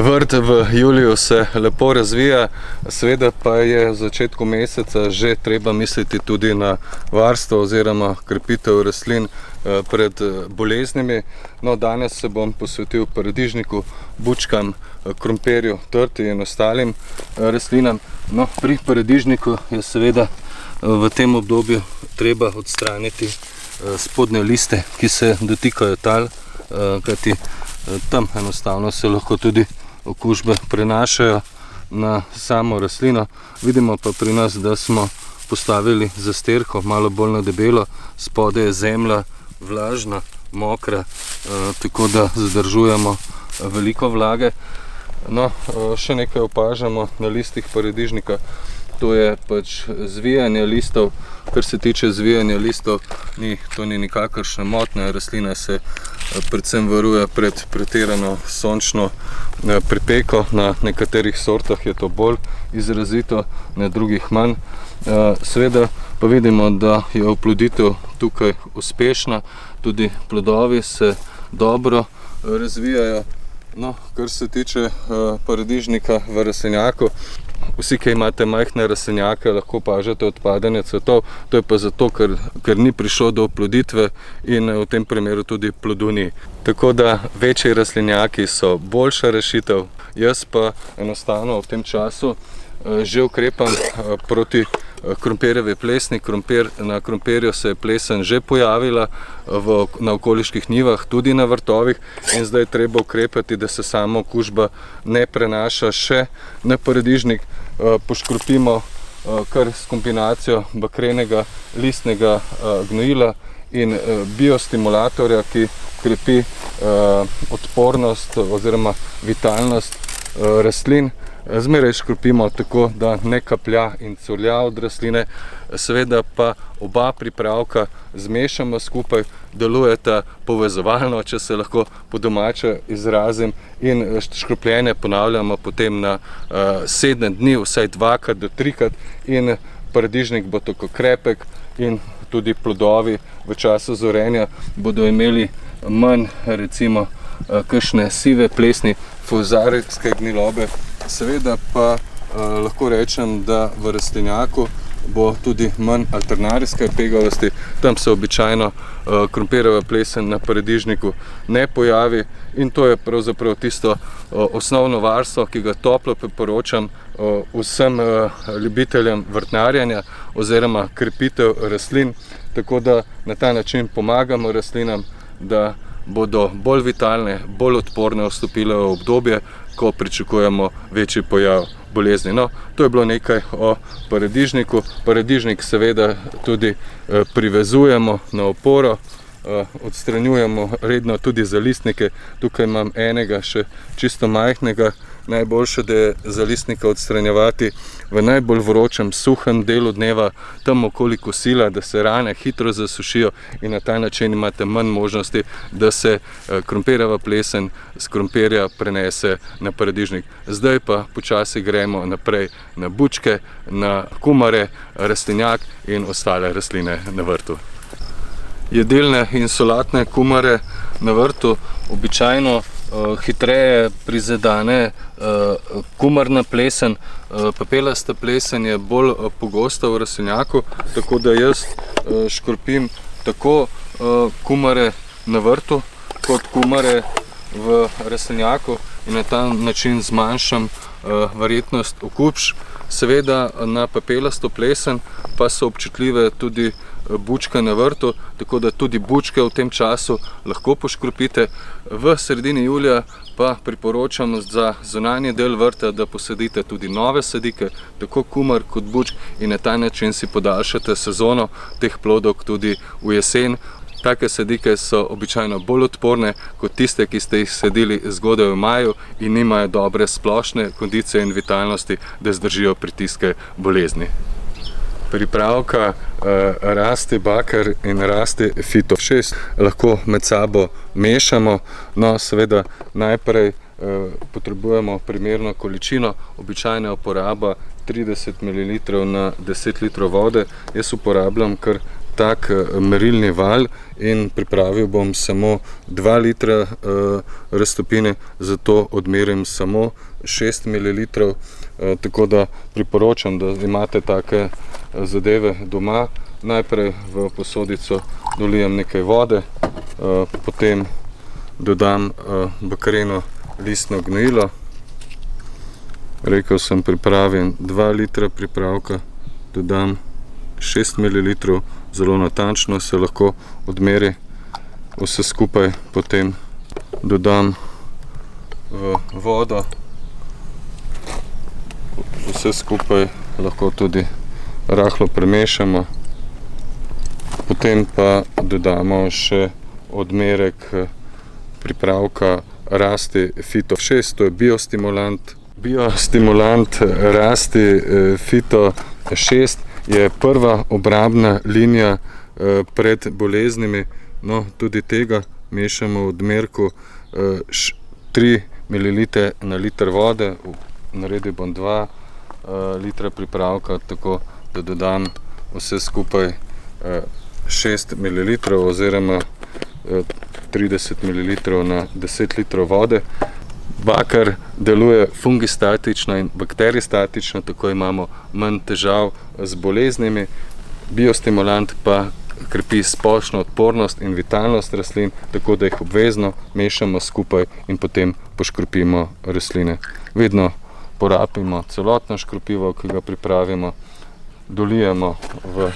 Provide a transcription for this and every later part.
Vrt v juliju se lepo razvija, seveda pa je v začetku meseca že treba misliti tudi na varstvo oziroma krepitev rastlin pred boleznimi. No, danes se bom posvetil paradižniku, bučkam, krompirju, trti in ostalim rastlinam. No, pri paradižniku je seveda v tem obdobju treba odstraniti spodnje liste, ki se dotikajo tal, kajti tam enostavno se lahko tudi okužbe prenašajo na samo rastlino. Vidimo pa pri nas, da smo postavili zasterko malo bolj na debelo, spodaj je zemlja vlažna, mokra, tako da zadržujemo veliko vlage. No, še nekaj opažamo na listih paradižnika, to je pač zvijanje listov. Kar se tiče zvijanja listov, to ni nikakršna motnja, rastlina se predvsem varuje pred pretirano sončno pripeko, na nekaterih sortah je to bolj izrazito, na drugih manj. Seveda pa vidimo, da je oploditev tukaj uspešna, tudi plodovi se dobro razvijajo. No, kar se tiče paradižnika v rastlinjaku, vsi, ki imate majhne rastlinjake, lahko opažate odpadanje cvetov, to je pa zato, ker ni prišlo do oploditve in v tem primeru tudi plodu ni. Tako da večji rastlinjaki so boljša rešitev, jaz pa enostavno v tem času že ukrepam proti krompirjevi plesni. Na krompirju se je plesen že pojavila na okoliških njivah, tudi na vrtovih, in zdaj je treba ukrepati, da se sama okužba ne prenaša še na paradižnik. Poškropimo kar s kombinacijo bakrenega listnega gnojila in biostimulatorja, ki krepi odpornost oziroma vitalnost rastlin. Zmeraj škropimo tako, da ne kaplja in curlja od rastline. Seveda pa oba pripravka zmešamo skupaj, delujeta povezovalno, če se lahko po domače izrazim, in škropljenje ponavljamo potem na 7 dni, vsaj 2-krat do 3-krat, in paradižnik bo tako krepek in tudi plodovi v času zorenja bodo imeli manj, recimo, kakšne sive plesni, fuzarske gnilobe. Seveda pa lahko rečem, da v rastlinjaku bo tudi manj alternarijske pegavosti. Tam se običajno krompirjeva plesen na paradižniku ne pojavi, in to je pravzaprav tisto osnovno varstvo, ki ga toplo priporočam vsem ljubiteljem vrtnarjenja oziroma krepitev rastlin, tako da na ta način pomagamo rastlinam, da bodo bolj vitalne, bolj odporne vstopile v obdobje, ko pričakujemo večji pojav bolezni. No, to je bilo nekaj o paradižniku. Paradižnik seveda tudi privezujemo na oporo, odstranjujemo redno tudi zalistnike. Tukaj imam enega še čisto majhnega. Najboljše, da je zalistnika odstranjevati v najbolj vročem, suhem delu dneva, tam okoli kosila, da se rane hitro zasušijo, in na ta način imate manj možnosti, da se krompirjeva plesen z krompirja prenese na paradižnik. Zdaj pa počasi gremo naprej na bučke, na kumare, rastlinjak in ostale rastline na vrtu. Jedilne in solatne kumare na vrtu običajno hitreje prizadene kumarna plesen. Pepelasta plesen je bolj pogosta v rastlinjaku, tako da jaz škropim tako kumare na vrtu kot kumare v rastlinjaku in na ta način zmanjšam verjetnost okužb. Seveda na pepelasto plesen pa so občutljive tudi bučke na vrtu, tako da tudi bučke v tem času lahko poškropite. V sredini julija pa priporočam za zunanji del vrta, da posadite tudi nove sadike, tako kumar kot bučk, in na ta način si podaljšate sezono teh plodov tudi v jesen. Take sadike so običajno bolj odporne kot tiste, ki ste jih sadili zgodaj v maju in nimajo dobre splošne kondicije in vitalnosti, da zdržijo pritiske bolezni. Pripravka rasti bakar in rasti fito 6 lahko med sabo mešamo. No, seveda najprej potrebujemo primerno količino, običajna uporaba 30 ml na 10 litrov vode. Jaz uporabljam kar tak merilni val in pripravil bom samo 2 litra raztopine, zato odmerim samo 6 ml, tako da priporočam, da imate take zadeve doma. Najprej v posodico dolijem nekaj vode, potem dodam bakareno listno gnojilo. Rekel sem, pripravim 2 litra pripravka, dodam 6 ml, zelo natančno se lahko odmeri vse skupaj, potem dodam vodo, vse skupaj lahko tudi rahlo premešamo, potem pa dodamo še odmerek pripravka Rasti Fito 6, to je biostimulant. Biostimulant Rasti Fito 6 je prva obrambna linija pred boleznimi, no tudi tega mešamo v odmerku 3 ml na liter vode, naredil bom 2 litra pripravka, tako da dodam vse skupaj 6 ml oziroma 30 ml na 10 litrov vode. Bakar deluje fungistatično in bakterijstatično, tako imamo manj težav z boleznimi. Biostimulant pa krepi splošno odpornost in vitalnost rastlin, tako da jih obvezno mešamo skupaj in potem poškropimo rastline. Vedno porabimo celotno škropivo, ki ga pripravimo, dolijemo v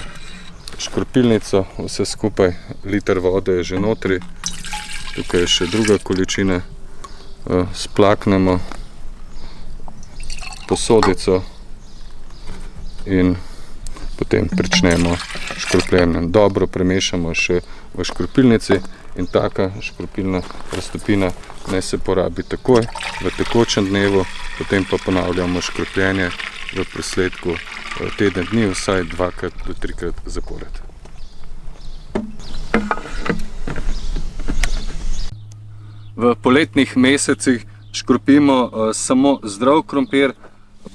škropilnico, vse skupaj, liter vode je že notri, tukaj je še druga količina, splaknemo posodico in potem pričnemo škropljenje. Dobro premešamo še v škropilnici in taka škropilna raztopina naj se porabi takoj v tekočem dnevu, potem pa ponavljamo škropljenje v presledku teden dni, vsaj 2 do 3 zapored. V poletnih mesecih škropimo samo zdrav krompir.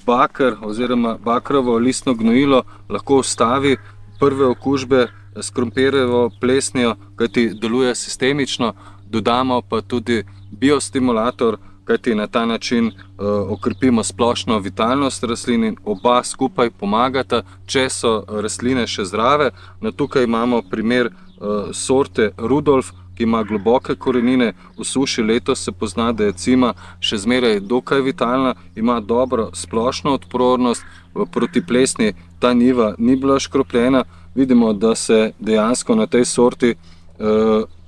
Bakar oziroma bakarovo listno gnojilo lahko ustavi prve okužbe s krompirjevo plesnijo, kajti deluje sistemično. Dodamo pa tudi biostimulator, kajti na ta način okrepimo splošno vitalnost rastlin in oba skupaj pomagata, če so rastline še zdrave. Tukaj imamo primer sorte Rudolf, ki ima globoke korenine, v suši letos se pozna, da je cima še zmeraj dokaj vitalna, ima dobro splošno odpornost proti plesni, ta njiva ni bila škropljena. Vidimo, da se dejansko na tej sorti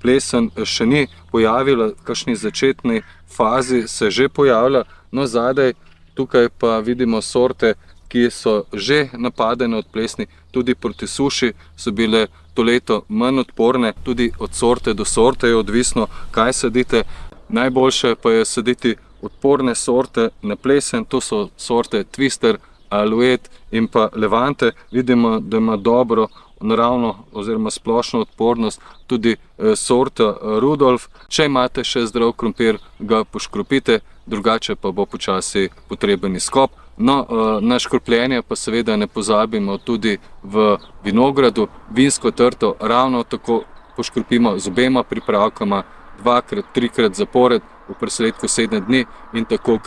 plesen še ni pojavila, v kakšni začetni fazi se že pojavlja, no zadaj tukaj pa vidimo sorte, ki so že napadene od plesni, tudi proti suši so bile to leto manj odporne, tudi od sorte do sorte je odvisno, kaj sadite. Najboljše pa je saditi odporne sorte na plesen, to so sorte Twister, Alouette in pa Levante. Vidimo, da ima dobro naravno oziroma splošno odpornost tudi sorta Rudolf. Če imate še zdrav krompir, ga poškropite, drugače pa bo počasi potreben izkop. No, na škropljenje pa seveda ne pozabimo tudi v vinogradu. Vinsko trto ravno tako poškropimo z obema pripravkama 2-3 zapored v presledku 7 dni in tako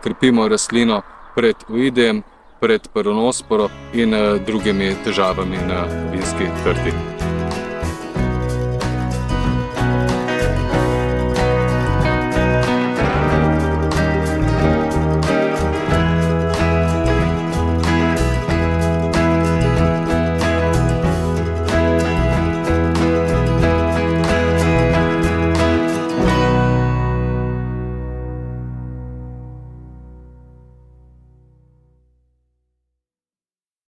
krepimo rastlino pred oidejem, pred peronosporo in drugimi težavami na vinski trti.